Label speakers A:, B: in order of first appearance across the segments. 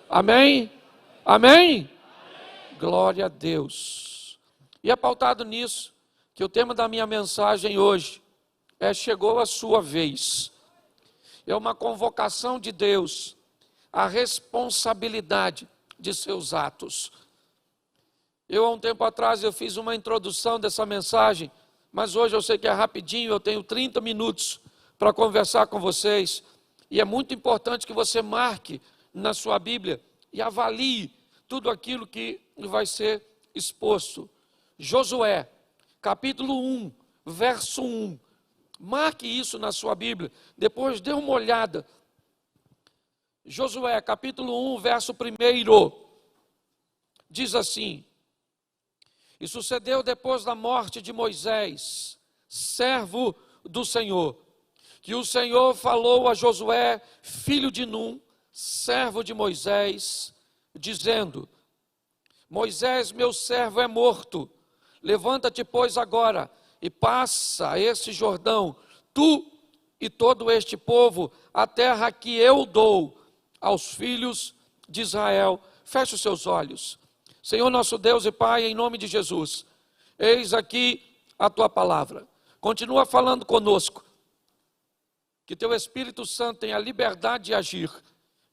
A: Amém? Amém? Glória a Deus. E é pautado nisso que o tema da minha mensagem hoje é chegou a sua vez. É uma convocação de Deus à responsabilidade de seus atos. Há um tempo atrás, eu fiz uma introdução dessa mensagem, mas hoje eu sei que é rapidinho, eu tenho 30 minutos para conversar com vocês. E é muito importante que você marque na sua Bíblia e avalie tudo aquilo que vai ser exposto. Josué, capítulo 1, verso 1. Marque isso na sua Bíblia, depois dê uma olhada. Josué, capítulo 1, verso 1, diz assim: E sucedeu depois da morte de Moisés, servo do Senhor, que o Senhor falou a Josué, filho de Num, servo de Moisés, dizendo: Moisés, meu servo, é morto. Levanta-te, pois, agora, e passa esse Jordão, tu e todo este povo, a terra que eu dou aos filhos de Israel. Feche os seus olhos. Senhor nosso Deus e Pai, em nome de Jesus, eis aqui a tua palavra. Continua falando conosco. Que teu Espírito Santo tenha a liberdade de agir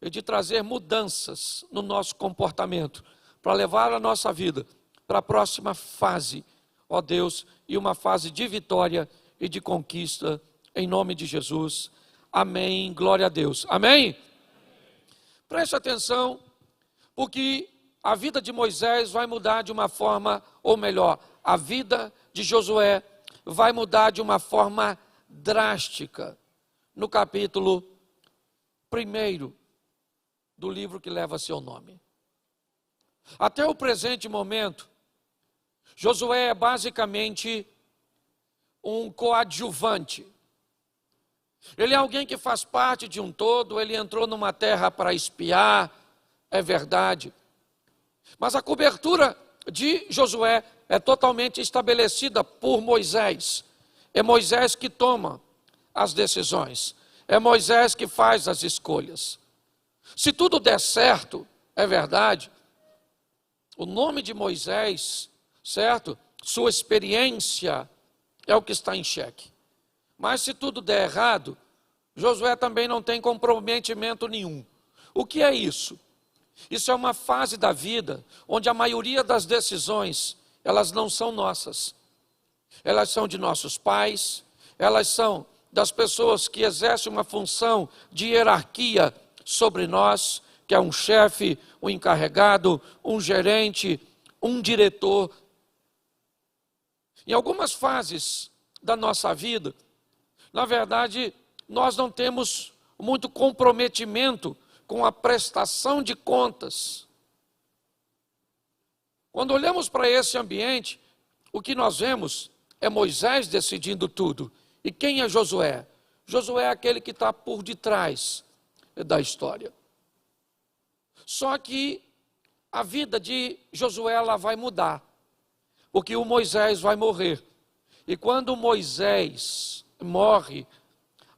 A: e de trazer mudanças no nosso comportamento, para levar a nossa vida para a próxima fase, ó Deus, e uma fase de vitória e de conquista, em nome de Jesus. Amém, glória a Deus. Amém? Preste atenção, porque a vida de Moisés vai mudar de uma forma, ou melhor, a vida de Josué vai mudar de uma forma drástica, no capítulo 1 do livro que leva seu nome. Até o presente momento, Josué é basicamente um coadjuvante. Ele é alguém que faz parte de um todo, ele entrou numa terra para espiar, é verdade. Mas a cobertura de Josué é totalmente estabelecida por Moisés. É Moisés que toma as decisões. É Moisés que faz as escolhas. Se tudo der certo, é verdade, o nome de Moisés, certo? Sua experiência é o que está em xeque. Mas se tudo der errado, Josué também não tem comprometimento nenhum. O que é isso? Isso é uma fase da vida onde a maioria das decisões, elas não são nossas. Elas são de nossos pais, elas são das pessoas que exercem uma função de hierarquia sobre nós, que é um chefe, um encarregado, um gerente, um diretor. Em algumas fases da nossa vida, na verdade, nós não temos muito comprometimento com a prestação de contas. Quando olhamos para esse ambiente, o que nós vemos é Moisés decidindo tudo. E quem é Josué? Josué é aquele que está por detrás da história. Só que a vida de Josué ela vai mudar, porque o Moisés vai morrer. E quando Moisés morre,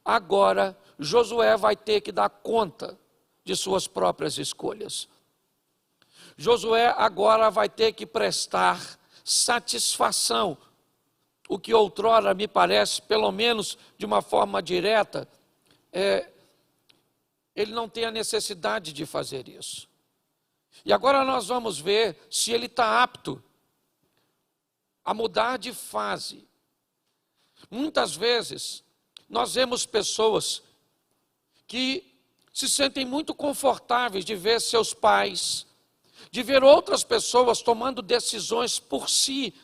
A: agora Josué vai ter que dar conta de suas próprias escolhas. Josué agora vai ter que prestar satisfação, o que outrora me parece, pelo menos de uma forma direta, ele não tem a necessidade de fazer isso. E agora nós vamos ver se ele está apto a mudar de fase. Muitas vezes, nós vemos pessoas que se sentem muito confortáveis de ver seus pais, de ver outras pessoas tomando decisões por si.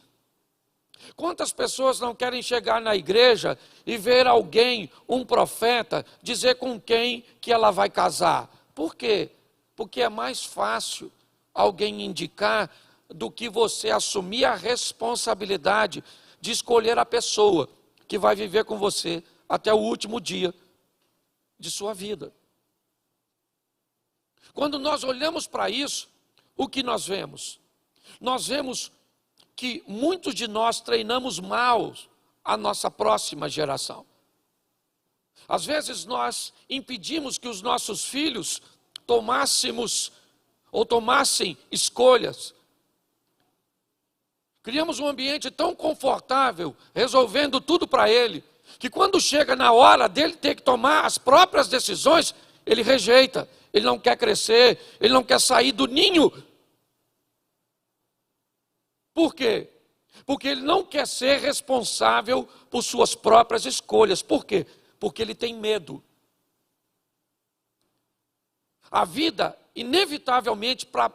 A: Quantas pessoas não querem chegar na igreja e ver alguém, um profeta, dizer com quem que ela vai casar? Por quê? Porque é mais fácil alguém indicar do que você assumir a responsabilidade de escolher a pessoa que vai viver com você até o último dia de sua vida. Quando nós olhamos para isso, o que nós vemos? Nós vemos que muitos de nós treinamos mal a nossa próxima geração. Às vezes nós impedimos que os nossos filhos tomássemos ou tomassem escolhas. Criamos um ambiente tão confortável, resolvendo tudo para ele, que quando chega na hora dele ter que tomar as próprias decisões, ele rejeita, ele não quer crescer, ele não quer sair do ninho. Por quê? Porque ele não quer ser responsável por suas próprias escolhas. Por quê? Porque ele tem medo. A vida, inevitavelmente, para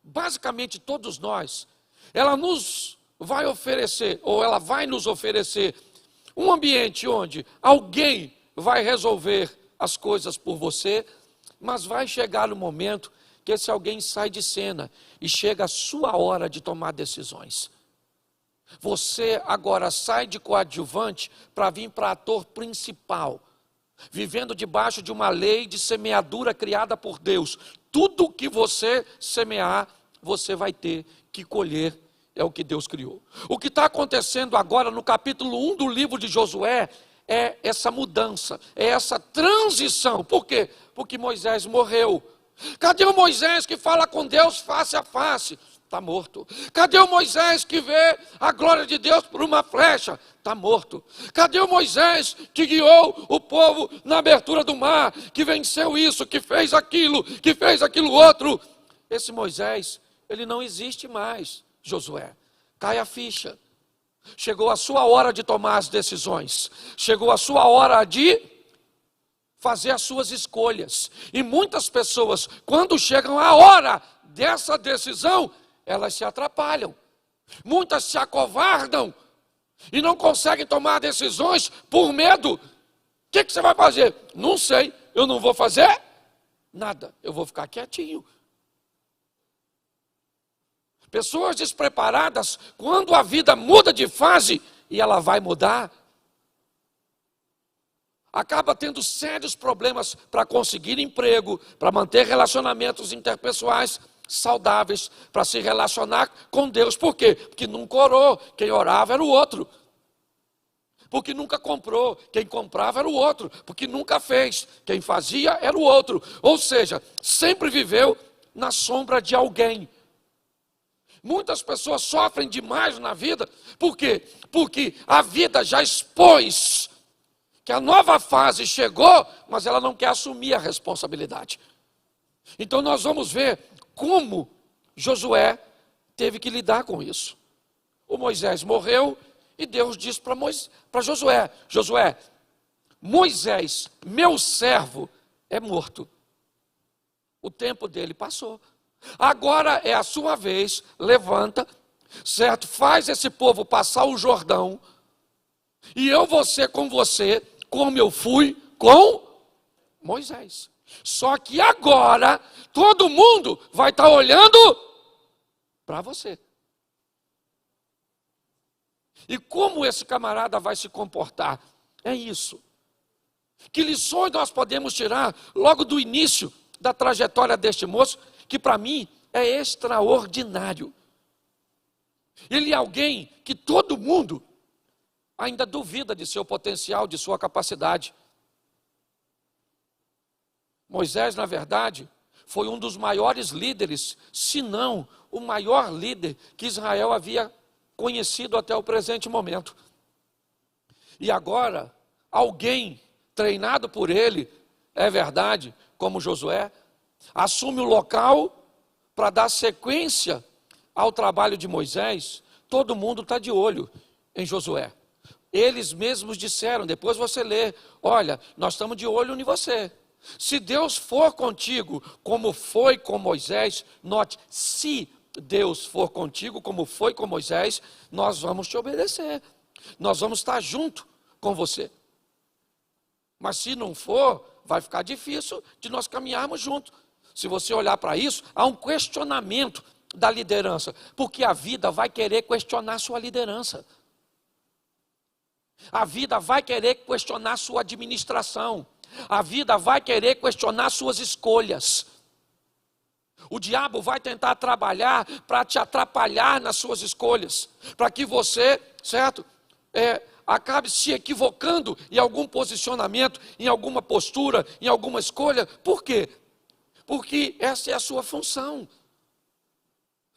A: basicamente todos nós, ela nos vai oferecer, ou ela vai nos oferecer, um ambiente onde alguém vai resolver as coisas por você, mas vai chegar o momento que esse alguém sai de cena e chega a sua hora de tomar decisões. Você agora sai de coadjuvante para vir para ator principal, vivendo debaixo de uma lei de semeadura criada por Deus. Tudo que você semear, você vai ter que colher, é o que Deus criou. O que está acontecendo agora no capítulo 1 do livro de Josué é essa mudança, é essa transição. Por quê? Porque Moisés morreu. Cadê o Moisés que fala com Deus face a face? Está morto. Cadê o Moisés que vê a glória de Deus por uma flecha? Está morto. Cadê o Moisés que guiou o povo na abertura do mar, que venceu isso, que fez aquilo outro? Esse Moisés, ele não existe mais, Josué. Cai a ficha. Chegou a sua hora de tomar as decisões. Chegou a sua hora de fazer as suas escolhas. E muitas pessoas, quando chegam a hora dessa decisão, elas se atrapalham. Muitas se acovardam e não conseguem tomar decisões por medo. O que você vai fazer? Não sei, eu não vou fazer nada, eu vou ficar quietinho. Pessoas despreparadas, quando a vida muda de fase, e ela vai mudar, acaba tendo sérios problemas para conseguir emprego, para manter relacionamentos interpessoais saudáveis, para se relacionar com Deus. Por quê? Porque nunca orou, quem orava era o outro. Porque nunca comprou, quem comprava era o outro. Porque nunca fez, quem fazia era o outro. Ou seja, sempre viveu na sombra de alguém. Muitas pessoas sofrem demais na vida. Por quê? Porque a vida já expôs que a nova fase chegou, mas ela não quer assumir a responsabilidade. Então nós vamos ver como Josué teve que lidar com isso. O Moisés morreu e Deus disse para Josué: Josué, Moisés, meu servo, é morto. O tempo dele passou. Agora é a sua vez, levanta, certo? Faz esse povo passar o Jordão, e eu vou ser com você, como eu fui com Moisés. Só que agora, todo mundo vai estar olhando para você. E como esse camarada vai se comportar? É isso. Que lições nós podemos tirar logo do início da trajetória deste moço, que para mim é extraordinário. Ele é alguém que todo mundo ainda duvida de seu potencial, de sua capacidade. Moisés, na verdade, foi um dos maiores líderes, se não o maior líder que Israel havia conhecido até o presente momento. E agora, alguém treinado por ele, é verdade, como Josué, assume o local para dar sequência ao trabalho de Moisés. Todo mundo está de olho em Josué. Eles mesmos disseram, depois você lê, olha, nós estamos de olho em você. Se Deus for contigo, como foi com Moisés, note, se Deus for contigo, como foi com Moisés, nós vamos te obedecer. Nós vamos estar junto com você. Mas se não for, vai ficar difícil de nós caminharmos juntos. Se você olhar para isso, há um questionamento da liderança, porque a vida vai querer questionar sua liderança. A vida vai querer questionar sua administração. A vida vai querer questionar suas escolhas. O diabo vai tentar trabalhar para te atrapalhar nas suas escolhas, para que você, certo, acabe se equivocando em algum posicionamento, em alguma postura, em alguma escolha. Por quê? porque essa é a sua função.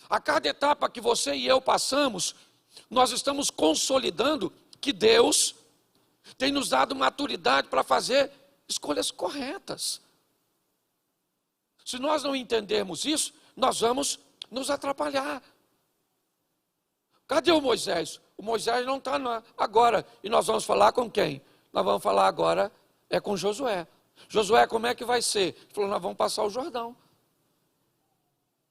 A: A cada etapa que você e eu passamos, nós estamos consolidando que Deus tem nos dado maturidade para fazer escolhas corretas. Se nós não entendermos isso, nós vamos nos atrapalhar. Cadê o Moisés? O Moisés não está agora. E nós vamos falar com quem? Nós vamos falar agora com Josué. Josué, como é que vai ser? Ele falou, nós vamos passar o Jordão.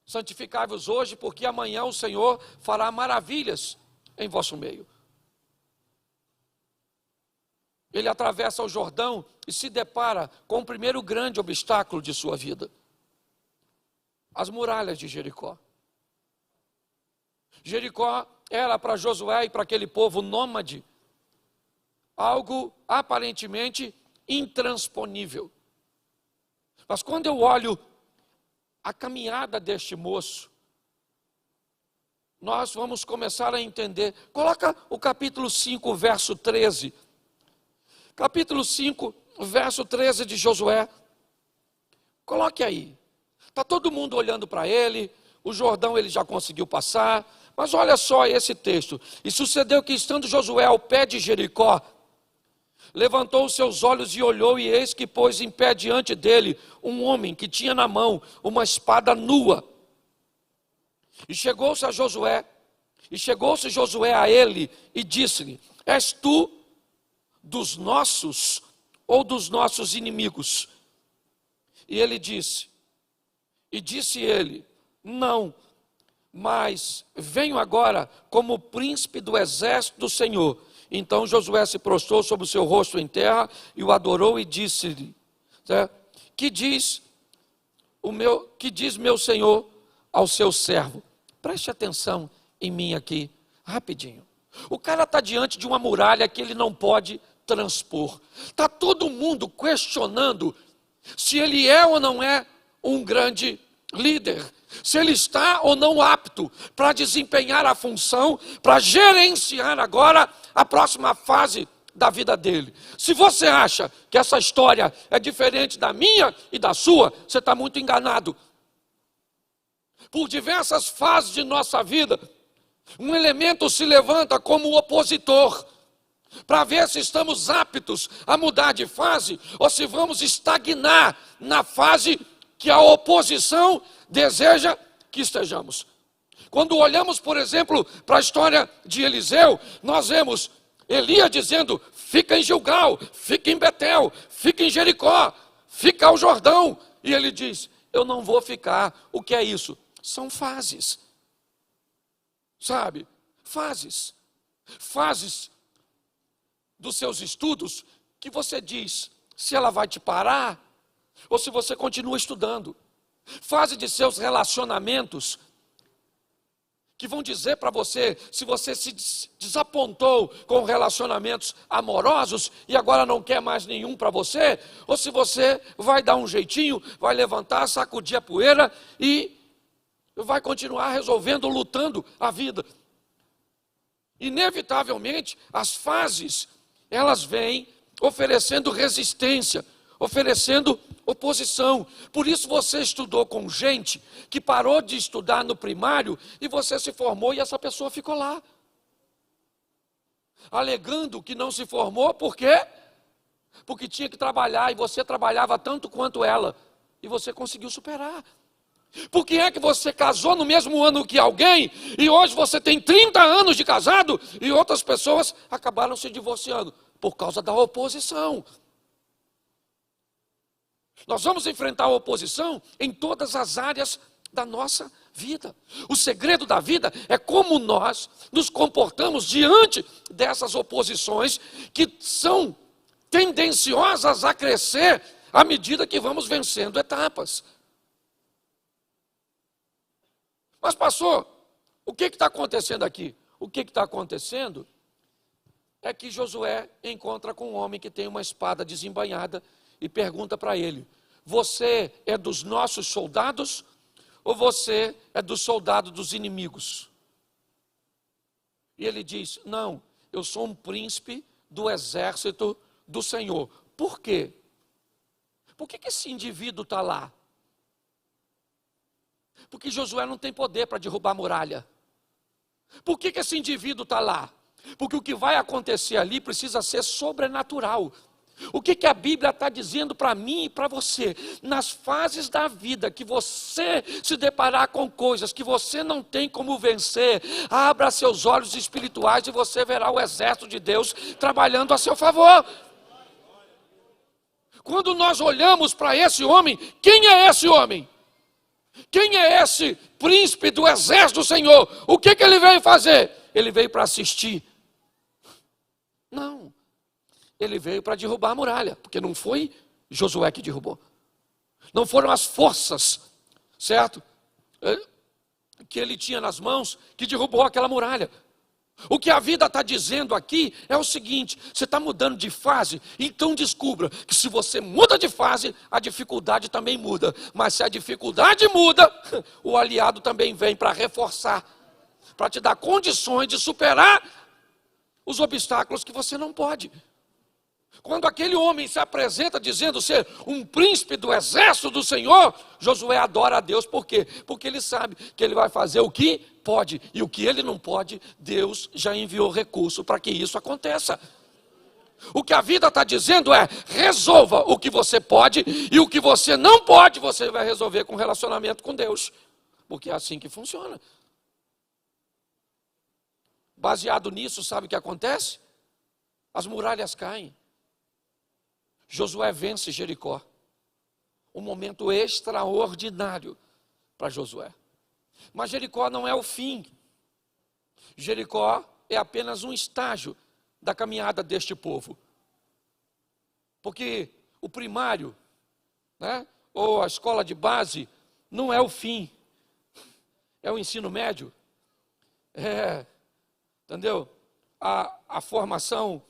A: Santificai-vos hoje, porque amanhã o Senhor fará maravilhas em vosso meio. Ele atravessa o Jordão e se depara com o primeiro grande obstáculo de sua vida. As muralhas de Jericó. Jericó era para Josué e para aquele povo nômade algo aparentemente intransponível. Mas quando eu olho a caminhada deste moço, nós vamos começar a entender. Coloca o capítulo 5, verso 13. Capítulo 5, verso 13 de Josué. Coloque aí. Está todo mundo olhando para ele, o Jordão ele já conseguiu passar, mas olha só esse texto. E sucedeu que, estando Josué ao pé de Jericó, levantou os seus olhos e olhou, e eis que pôs em pé diante dele um homem que tinha na mão uma espada nua. E chegou-se Josué a ele e disse-lhe, és tu dos nossos ou dos nossos inimigos? E ele disse ele, não, mas venho agora como príncipe do exército do Senhor. Então Josué se prostrou sobre o seu rosto em terra e o adorou e disse-lhe, que diz meu Senhor ao seu servo? Preste atenção em mim aqui, rapidinho. O cara está diante de uma muralha que ele não pode transpor. Está todo mundo questionando se ele é ou não é um grande líder, se ele está ou não apto para desempenhar a função, para gerenciar agora a próxima fase da vida dele. Se você acha que essa história é diferente da minha e da sua, você está muito enganado. Por diversas fases de nossa vida, um elemento se levanta como opositor, para ver se estamos aptos a mudar de fase, ou se vamos estagnar na fase que a oposição deseja que estejamos. Quando olhamos, por exemplo, para a história de Eliseu, nós vemos Elias dizendo, fica em Gilgal, fica em Betel, fica em Jericó, fica ao Jordão. E ele diz, eu não vou ficar. O que é isso? São fases. Sabe? Fases. Fases dos seus estudos que você diz se ela vai te parar ou se você continua estudando. Fase de seus relacionamentos que vão dizer para você se você se desapontou com relacionamentos amorosos e agora não quer mais nenhum para você, ou se você vai dar um jeitinho, vai levantar, sacudir a poeira e vai continuar resolvendo, lutando a vida. Inevitavelmente, as fases, elas vêm oferecendo resistência, oferecendo oposição. Por isso você estudou com gente que parou de estudar no primário e você se formou e essa pessoa ficou lá. Alegando que não se formou, por quê? Porque tinha que trabalhar e você trabalhava tanto quanto ela e você conseguiu superar. Por que é que você casou no mesmo ano que alguém e hoje você tem 30 anos de casado e outras pessoas acabaram se divorciando? Por causa da oposição. Nós vamos enfrentar a oposição em todas as áreas da nossa vida. O segredo da vida é como nós nos comportamos diante dessas oposições que são tendenciosas a crescer à medida que vamos vencendo etapas. Mas pastor, o que está acontecendo aqui? O que está acontecendo é que Josué encontra com um homem que tem uma espada desembainhada e pergunta para ele, você é dos nossos soldados ou você é dos soldados dos inimigos? E ele diz, não, eu sou um príncipe do exército do Senhor. Por quê? Por que esse indivíduo está lá? Porque Josué não tem poder para derrubar a muralha. Por que esse indivíduo está lá? Porque o que vai acontecer ali precisa ser sobrenatural. O que a Bíblia está dizendo para mim e para você? Nas fases da vida que você se deparar com coisas que você não tem como vencer, abra seus olhos espirituais e você verá o exército de Deus trabalhando a seu favor. Quando nós olhamos para esse homem, quem é esse homem? Quem é esse príncipe do exército do Senhor? O que ele veio fazer? Ele veio para assistir? Não. Ele veio para derrubar a muralha, porque não foi Josué que derrubou. Não foram as forças, certo? Que ele tinha nas mãos que derrubou aquela muralha. O que a vida está dizendo aqui é o seguinte: você está mudando de fase, então descubra que se você muda de fase, a dificuldade também muda. Mas se a dificuldade muda, o aliado também vem para reforçar, para te dar condições de superar os obstáculos que você não pode. Quando aquele homem se apresenta dizendo ser um príncipe do exército do Senhor, Josué adora a Deus. Por quê? Porque ele sabe que ele vai fazer o que pode, e o que ele não pode, Deus já enviou recurso para que isso aconteça. O que a vida está dizendo é: resolva o que você pode, e o que você não pode, você vai resolver com relacionamento com Deus. Porque é assim que funciona. Baseado nisso, sabe o que acontece? As muralhas caem. Josué vence Jericó. Um momento extraordinário para Josué. Mas Jericó não é o fim. Jericó é apenas um estágio da caminhada deste povo. Porque o primário, né, ou a escola de base, não é o fim. É o ensino médio. Entendeu? A formação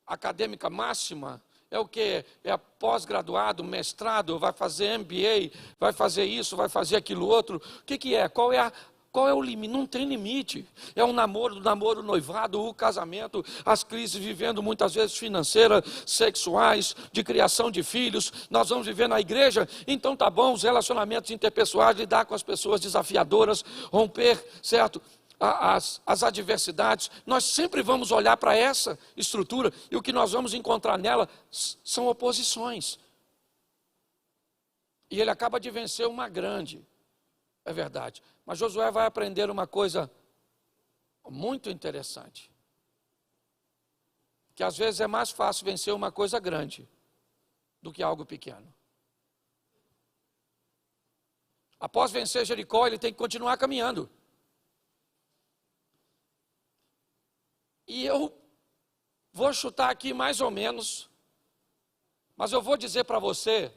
A: acadêmica máxima é o que? É pós-graduado, mestrado, vai fazer MBA, vai fazer isso, vai fazer aquilo outro. O que é? Qual é o limite? Não tem limite. É o namoro, noivado, o casamento, as crises vivendo muitas vezes financeiras, sexuais, de criação de filhos. Nós vamos viver na igreja, então tá bom, os relacionamentos interpessoais, lidar com as pessoas desafiadoras, romper, certo? As adversidades, nós sempre vamos olhar para essa estrutura e o que nós vamos encontrar nela são oposições. E ele acaba de vencer uma grande, é verdade. Mas Josué vai aprender uma coisa muito interessante. Que às vezes é mais fácil vencer uma coisa grande do que algo pequeno. Após vencer Jericó, ele tem que continuar caminhando. E eu vou chutar aqui mais ou menos, mas eu vou dizer para você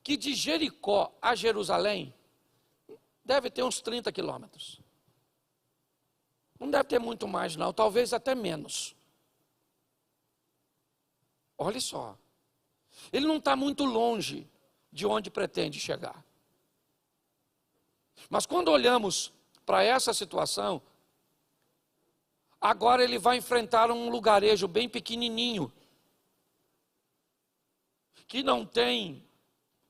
A: que de Jericó a Jerusalém deve ter uns 30 quilômetros. Não deve ter muito mais não, talvez até menos. Olha só, ele não está muito longe de onde pretende chegar. Mas quando olhamos para essa situação, agora ele vai enfrentar um lugarejo bem pequenininho, que não tem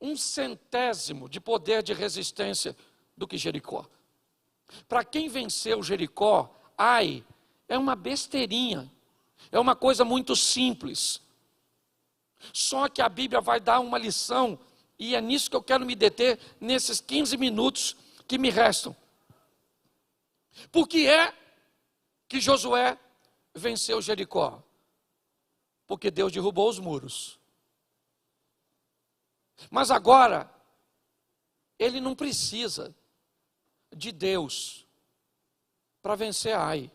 A: 1/100º de poder de resistência do que Jericó. Para quem venceu Jericó, Ai é uma besteirinha, é uma coisa muito simples. Só que a Bíblia vai dar uma lição, e é nisso que eu quero me deter nesses 15 minutos que me restam. Por que é que Josué venceu Jericó? Porque Deus derrubou os muros. Mas agora, ele não precisa de Deus para vencer Ai.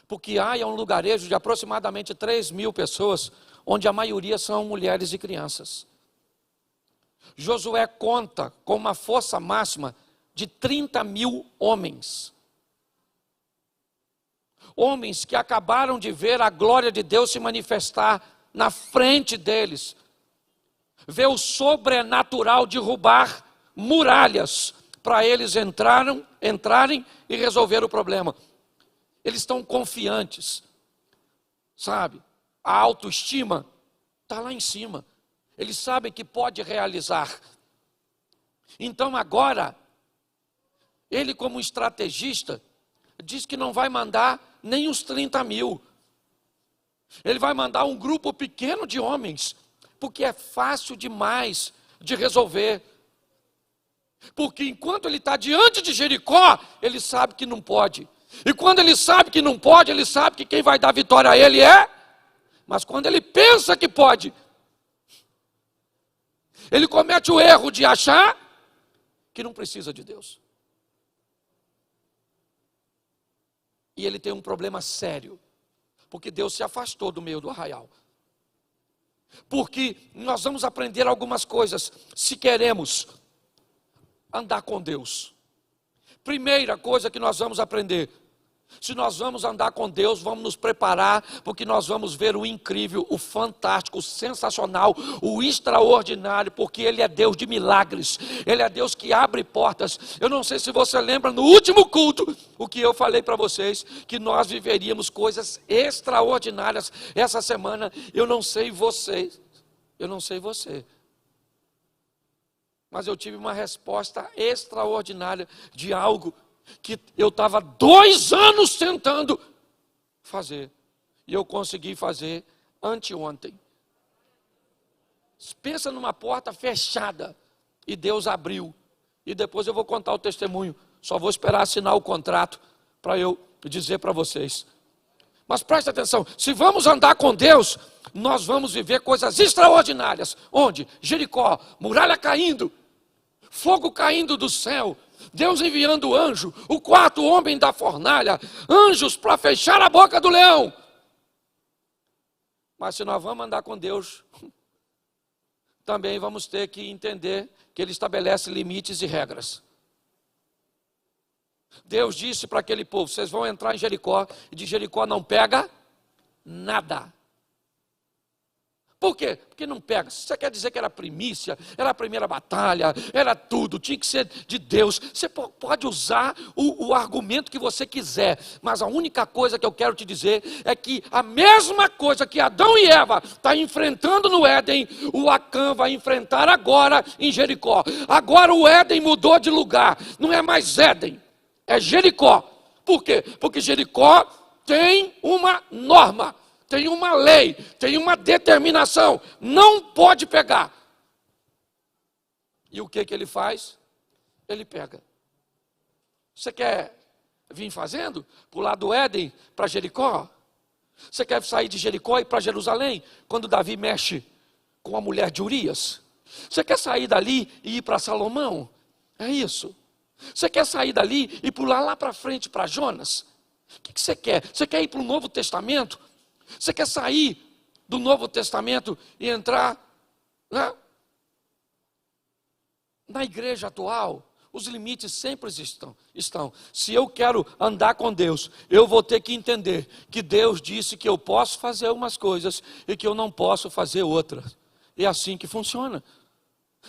A: Porque Ai é um lugarejo de aproximadamente 3.000 pessoas, onde a maioria são mulheres e crianças. Josué conta com uma força máxima de 30.000 homens. Homens que acabaram de ver a glória de Deus se manifestar na frente deles. Ver o sobrenatural derrubar muralhas para eles entrarem e resolver o problema. Eles estão confiantes, sabe? A autoestima está lá em cima. Eles sabem que pode realizar. Então agora, ele como estrategista, diz que não vai mandar nem os 30 mil. Ele vai mandar um grupo pequeno de homens, porque é fácil demais de resolver. Porque enquanto ele está diante de Jericó, ele sabe que não pode. E quando ele sabe que não pode, ele sabe que quem vai dar vitória a ele é. Mas quando ele pensa que pode, ele comete o erro de achar que não precisa de Deus. E ele tem um problema sério, porque Deus se afastou do meio do arraial. Porque nós vamos aprender algumas coisas, se queremos andar com Deus. Primeira coisa que nós vamos aprender: se nós vamos andar com Deus, vamos nos preparar, porque nós vamos ver o incrível, o fantástico, o sensacional, o extraordinário, porque Ele é Deus de milagres, Ele é Deus que abre portas. Eu não sei se você lembra, no último culto, o que eu falei para vocês, que nós viveríamos coisas extraordinárias essa semana. Eu não sei você, mas eu tive uma resposta extraordinária de algo que eu estava 2 anos tentando fazer, e eu consegui fazer anteontem. Pensa numa porta fechada, e Deus abriu, e depois eu vou contar o testemunho, só vou esperar assinar o contrato, para eu dizer para vocês. Mas preste atenção, se vamos andar com Deus, nós vamos viver coisas extraordinárias. Onde? Jericó, muralha caindo, fogo caindo do céu, Deus enviando anjo, o 4º homem da fornalha, anjos para fechar a boca do leão. Mas se nós vamos andar com Deus, também vamos ter que entender que Ele estabelece limites e regras. Deus disse para aquele povo: vocês vão entrar em Jericó, e de Jericó não pega nada. Por quê? Porque não pega. Você quer dizer que era primícia, era a primeira batalha, era tudo, tinha que ser de Deus. Você pode usar o argumento que você quiser, mas a única coisa que eu quero te dizer é que a mesma coisa que Adão e Eva estão enfrentando no Éden, o Acã vai enfrentar agora em Jericó. Agora o Éden mudou de lugar, não é mais Éden, é Jericó. Por quê? Porque Jericó tem uma norma, tem uma lei, tem uma determinação, não pode pegar. E o que ele faz? Ele pega. Você quer vir fazendo? Pular do Éden para Jericó? Você quer sair de Jericó e ir para Jerusalém? Quando Davi mexe com a mulher de Urias? Você quer sair dali e ir para Salomão? É isso. Você quer sair dali e pular lá para frente para Jonas? O que você quer? Você quer ir para o Novo Testamento? Você quer sair do Novo Testamento e entrar na igreja atual? Os limites sempre estão. Se eu quero andar com Deus, eu vou ter que entender que Deus disse que eu posso fazer umas coisas e que eu não posso fazer outras. É assim que funciona.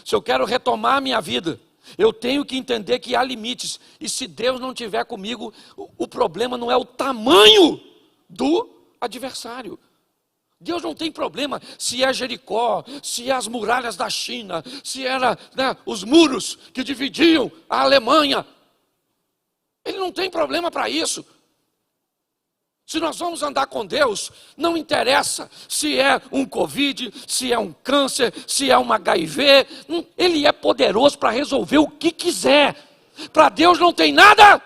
A: Se eu quero retomar a minha vida, eu tenho que entender que há limites. E se Deus não estiver comigo, o problema não é o tamanho do adversário. Deus não tem problema se é Jericó, se é as muralhas da China, se era os muros que dividiam a Alemanha. Ele não tem problema para isso. Se nós vamos andar com Deus, não interessa se é um Covid, se é um câncer, se é um HIV, Ele é poderoso para resolver o que quiser. Para Deus não tem nada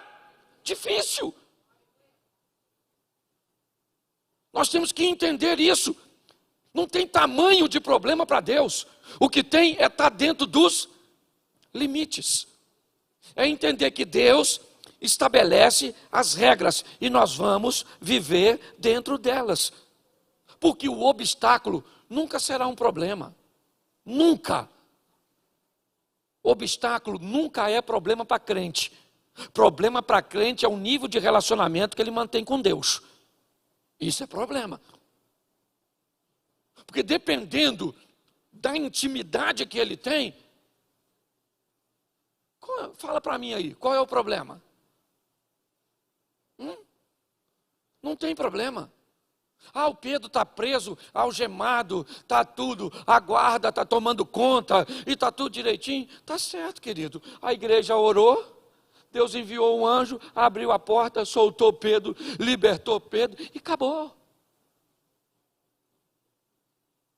A: difícil. Nós temos que entender isso. Não tem tamanho de problema para Deus. O que tem é estar dentro dos limites. É entender que Deus estabelece as regras e nós vamos viver dentro delas. Porque o obstáculo nunca será um problema. Nunca. Obstáculo nunca é problema para crente. Problema para crente é o nível de relacionamento que ele mantém com Deus. Isso é problema. Porque dependendo da intimidade que ele tem, fala para mim aí, qual é o problema? Não tem problema. Ah, o Pedro está preso, algemado, está tudo, a guarda está tomando conta e está tudo direitinho. Está certo, querido. A igreja orou, Deus enviou um anjo, abriu a porta, soltou Pedro, libertou Pedro e acabou.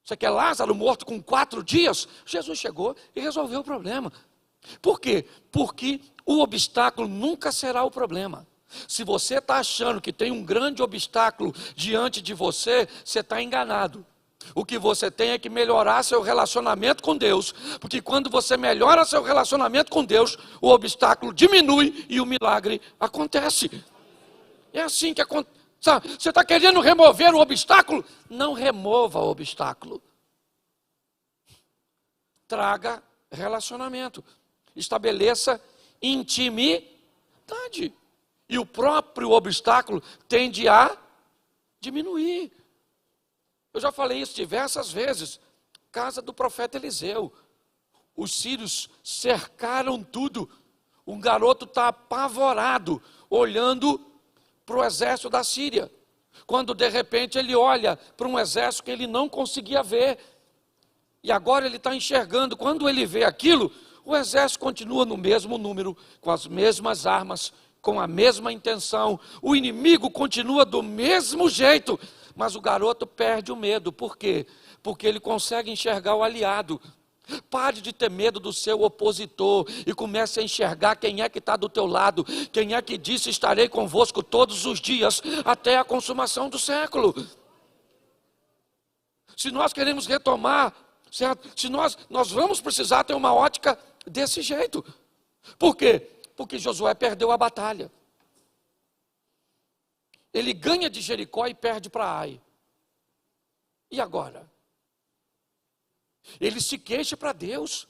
A: Você quer Lázaro morto com 4 dias? Jesus chegou e resolveu o problema. Por quê? Porque o obstáculo nunca será o problema. Se você está achando que tem um grande obstáculo diante de você, você está enganado. O que você tem é que melhorar seu relacionamento com Deus, porque quando você melhora seu relacionamento com Deus, o obstáculo diminui e o milagre acontece. É assim que acontece. Você está querendo remover o obstáculo? Não remova o obstáculo. Traga relacionamento. Estabeleça intimidade. E o próprio obstáculo tende a diminuir. Eu já falei isso diversas vezes. Casa do profeta Eliseu. Os sírios cercaram tudo. Um garoto está apavorado, olhando para o exército da Síria. Quando de repente ele olha para um exército que ele não conseguia ver. E agora ele está enxergando. Quando ele vê aquilo, o exército continua no mesmo número, com as mesmas armas, com a mesma intenção. O inimigo continua do mesmo jeito, mas o garoto perde o medo. Por quê? Porque ele consegue enxergar o aliado. Pare de ter medo do seu opositor e comece a enxergar quem é que está do teu lado, quem é que disse: estarei convosco todos os dias até a consumação do século. Se nós queremos retomar, certo? Se nós vamos precisar ter uma ótica desse jeito. Por quê? Porque Josué perdeu a batalha. Ele ganha de Jericó e perde para Ai. E agora? Ele se queixa para Deus.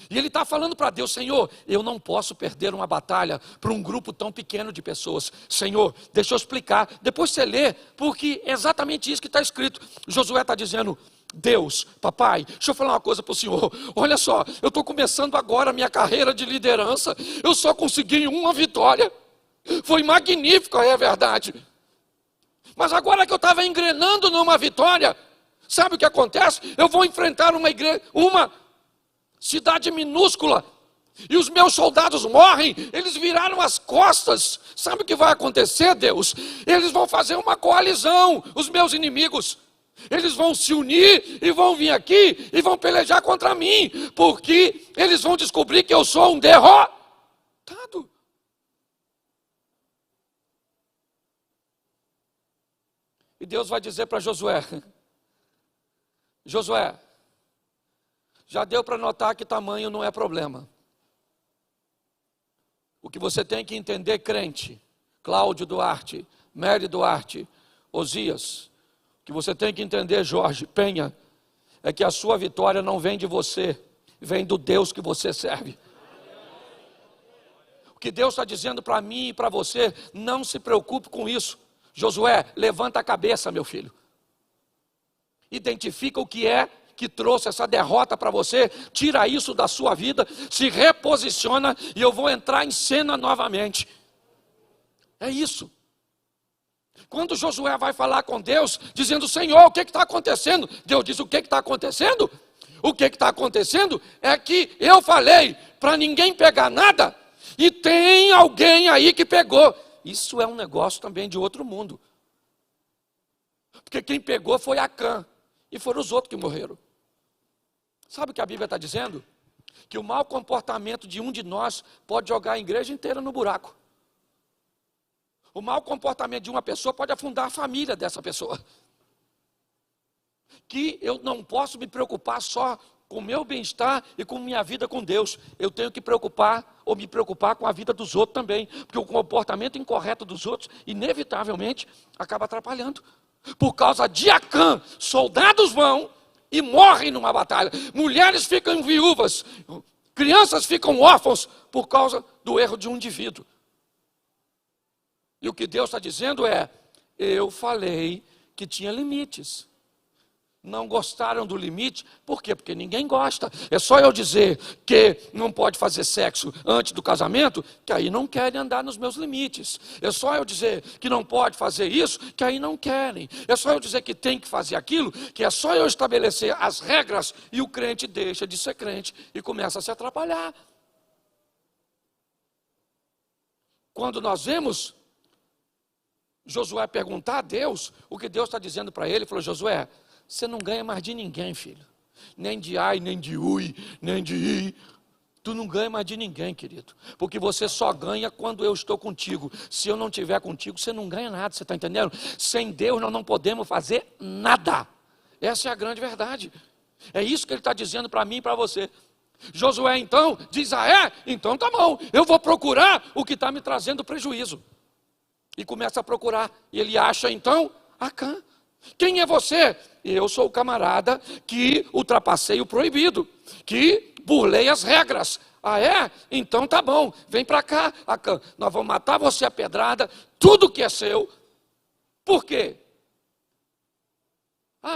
A: E ele está falando para Deus: Senhor, eu não posso perder uma batalha para um grupo tão pequeno de pessoas. Senhor, deixa eu explicar. Depois você lê, porque é exatamente isso que está escrito. Josué está dizendo: Deus, papai, deixa eu falar uma coisa para o senhor. Olha só, eu estou começando agora a minha carreira de liderança. Eu só consegui uma vitória. Foi magnífico, é verdade. Mas agora que eu estava engrenando numa vitória, sabe o que acontece? Eu vou enfrentar uma cidade minúscula, e os meus soldados morrem, eles viraram as costas. Sabe o que vai acontecer, Deus? Eles vão fazer uma coalizão, os meus inimigos. Eles vão se unir e vão vir aqui e vão pelejar contra mim, porque eles vão descobrir que eu sou um derrotado. E Deus vai dizer para Josué: Josué, já deu para notar que tamanho não é problema. O que você tem que entender, crente, Cláudio Duarte, Mary Duarte, Osias, o que você tem que entender, Jorge Penha, é que a sua vitória não vem de você, vem do Deus que você serve. O que Deus está dizendo para mim e para você: não se preocupe com isso. Josué, levanta a cabeça, meu filho. Identifica o que é que trouxe essa derrota para você, tira isso da sua vida, se reposiciona e eu vou entrar em cena novamente. É isso. Quando Josué vai falar com Deus, dizendo: Senhor, o que está acontecendo? Deus diz: o que está acontecendo? O que está acontecendo é que eu falei para ninguém pegar nada, e tem alguém aí que pegou. Isso é um negócio também de outro mundo. Porque quem pegou foi Acã, e foram os outros que morreram. Sabe o que a Bíblia está dizendo? Que o mau comportamento de um de nós pode jogar a igreja inteira no buraco. O mau comportamento de uma pessoa pode afundar a família dessa pessoa. Que eu não posso me preocupar só com o meu bem-estar e com minha vida com Deus. Eu tenho que me preocupar com a vida dos outros também. Porque o comportamento incorreto dos outros, inevitavelmente, acaba atrapalhando. Por causa de Acã, soldados vão e morrem numa batalha. Mulheres ficam viúvas, crianças ficam órfãos por causa do erro de um indivíduo. E o que Deus está dizendo é: eu falei que tinha limites. não gostaram do limite. Por quê? Porque ninguém gosta. É só eu dizer que não pode fazer sexo antes do casamento, que aí não querem andar nos meus limites. É só eu dizer que não pode fazer isso, que aí não querem. É só eu dizer que tem que fazer aquilo, que é só eu estabelecer as regras, e o crente deixa de ser crente e começa a se atrapalhar. Quando nós vemos Josué perguntar a Deus o que Deus está dizendo para ele, ele falou: Josué, você não ganha mais de ninguém, filho. Nem de Ai, nem de Ui, nem de I. Tu não ganha mais de ninguém, querido. Porque você só ganha quando eu estou contigo. Se eu não estiver contigo, você não ganha nada, você está entendendo? Sem Deus nós não podemos fazer nada. Essa é a grande verdade. É isso que ele está dizendo para mim e para você. Josué então diz: então tá bom, eu vou procurar o que está me trazendo prejuízo. E começa a procurar, e ele acha então Acã. Quem é você? Eu sou o camarada que ultrapassei o proibido, que burlei as regras. Então tá bom, vem para cá, Acã, nós vamos matar você a pedrada, tudo que é seu. Por quê?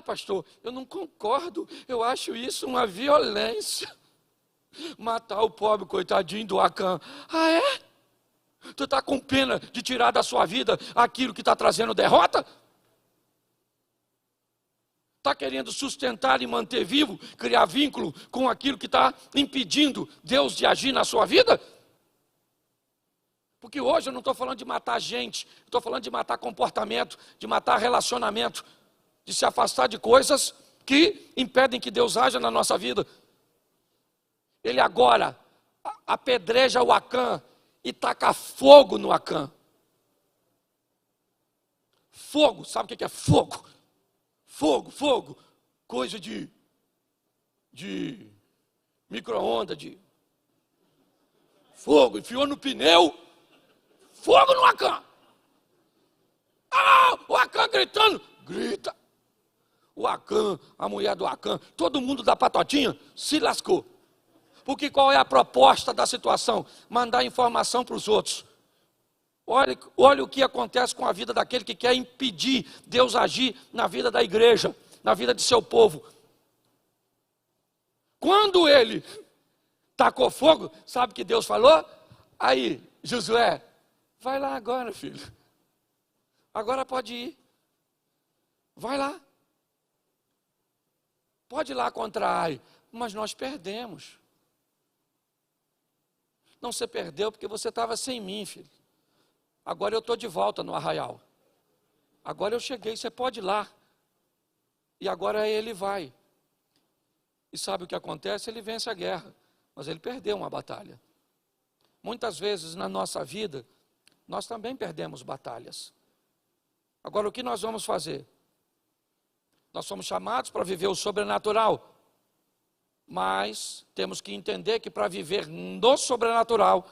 A: Pastor, eu não concordo, eu acho isso uma violência. Matar o pobre coitadinho do Acã. Tu está com pena de tirar da sua vida aquilo que está trazendo derrota? Está querendo sustentar e manter vivo, criar vínculo com aquilo que está impedindo Deus de agir na sua vida? Porque hoje eu não estou falando de matar gente, estou falando de matar comportamento, de matar relacionamento, de se afastar de coisas que impedem que Deus haja na nossa vida. Ele agora apedreja o Acã e taca fogo no Acã. Fogo, sabe o que é fogo? Fogo, coisa de micro-ondas, de fogo, enfiou no pneu, fogo no Acã. O Acã gritando, grita. O Acã, a mulher do Acã, todo mundo da patotinha se lascou. Porque qual é a proposta da situação? Mandar informação para os outros. Olha o que acontece com a vida daquele que quer impedir Deus agir na vida da igreja, na vida de seu povo. Quando ele tacou fogo, sabe o que Deus falou? Aí, Josué, vai lá agora, filho. Agora pode ir. Vai lá. Pode ir lá contra Ai. Mas nós perdemos. Não, você perdeu porque você estava sem mim, filho. Agora eu estou de volta no arraial. Agora eu cheguei, você pode ir lá. E agora ele vai. E sabe o que acontece? Ele vence a guerra. Mas ele perdeu uma batalha. Muitas vezes na nossa vida, nós também perdemos batalhas. Agora o que nós vamos fazer? Nós somos chamados para viver o sobrenatural. Mas temos que entender que para viver no sobrenatural,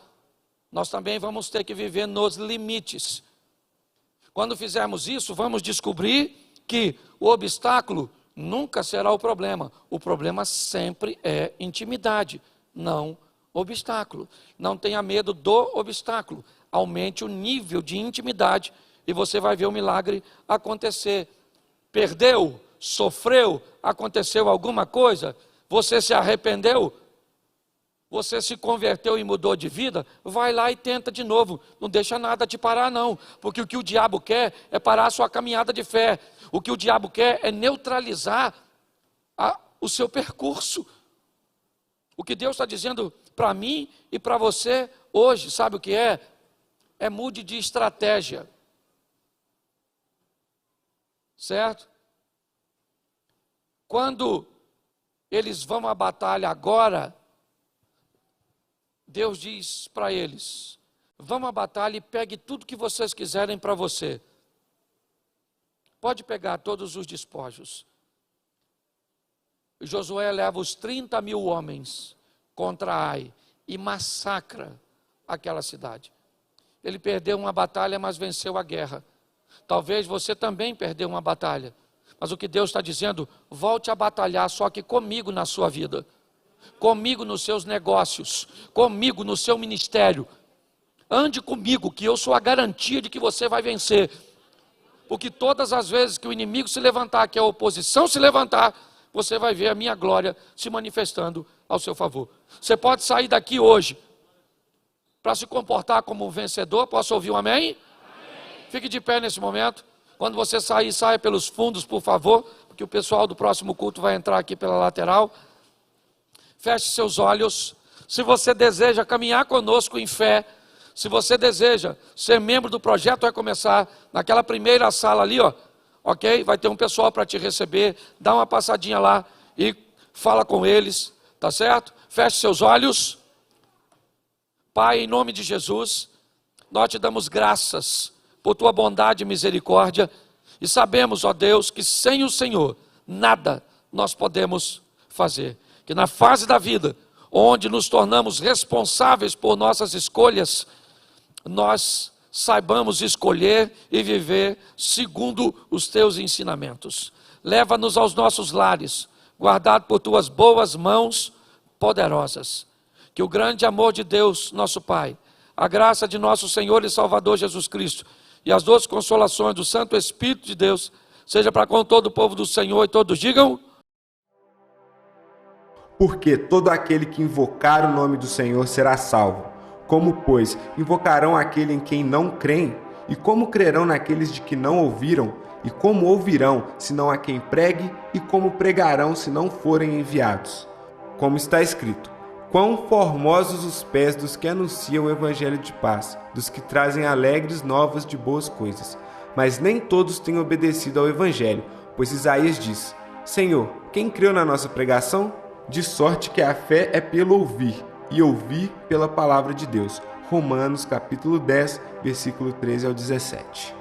A: nós também vamos ter que viver nos limites. Quando fizermos isso, vamos descobrir que o obstáculo nunca será o problema sempre é intimidade, não obstáculo. Não tenha medo do obstáculo, aumente o nível de intimidade e você vai ver o milagre acontecer. Perdeu, sofreu, aconteceu alguma coisa, você se arrependeu, você se converteu e mudou de vida, vai lá e tenta de novo, não deixa nada te parar não, porque o que o diabo quer é parar a sua caminhada de fé, o que o diabo quer é neutralizar o seu percurso. O que Deus está dizendo para mim e para você hoje, sabe o que é? É mude de estratégia, certo? Quando eles vão à batalha agora, Deus diz para eles: vão à batalha e pegue tudo que vocês quiserem para você. Pode pegar todos os despojos. Josué leva os 30.000 homens contra Ai e massacra aquela cidade. Ele perdeu uma batalha, mas venceu a guerra. Talvez você também perdeu uma batalha. Mas o que Deus está dizendo, volte a batalhar, só que comigo na sua vida. Comigo nos seus negócios. Comigo no seu ministério. Ande comigo, que eu sou a garantia de que você vai vencer. Porque todas as vezes que o inimigo se levantar, que a oposição se levantar, você vai ver a minha glória se manifestando ao seu favor. Você pode sair daqui hoje para se comportar como um vencedor. Posso ouvir um amém? Amém? Fique de pé nesse momento. Quando você sair, saia pelos fundos, por favor, porque o pessoal do próximo culto vai entrar aqui pela lateral. Feche seus olhos. Se você deseja caminhar conosco em fé, se você deseja ser membro do projeto, vai começar naquela primeira sala ali, ó, ok? Vai ter um pessoal para te receber. Dá uma passadinha lá e fala com eles, tá certo? Feche seus olhos. Pai, em nome de Jesus, nós te damos graças por tua bondade e misericórdia, e sabemos, ó Deus, que sem o Senhor, nada nós podemos fazer. Que na fase da vida, onde nos tornamos responsáveis por nossas escolhas, nós saibamos escolher e viver segundo os teus ensinamentos. Leva-nos aos nossos lares, guardado por tuas boas mãos poderosas. Que o grande amor de Deus, nosso Pai, a graça de nosso Senhor e Salvador Jesus Cristo e as doces consolações do Santo Espírito de Deus seja para com todo o povo do Senhor, e todos digam:
B: porque todo aquele que invocar o nome do Senhor será salvo. Como, pois, invocarão aquele em quem não creem? E como crerão naqueles de que não ouviram? E como ouvirão, senão a quem pregue? E como pregarão, se não forem enviados? Como está escrito: quão formosos os pés dos que anunciam o evangelho de paz, dos que trazem alegres novas de boas coisas. Mas nem todos têm obedecido ao evangelho, pois Isaías diz: Senhor, quem creu na nossa pregação? De sorte que a fé é pelo ouvir, e ouvir pela palavra de Deus. Romanos capítulo 10, versículo 13 ao 17.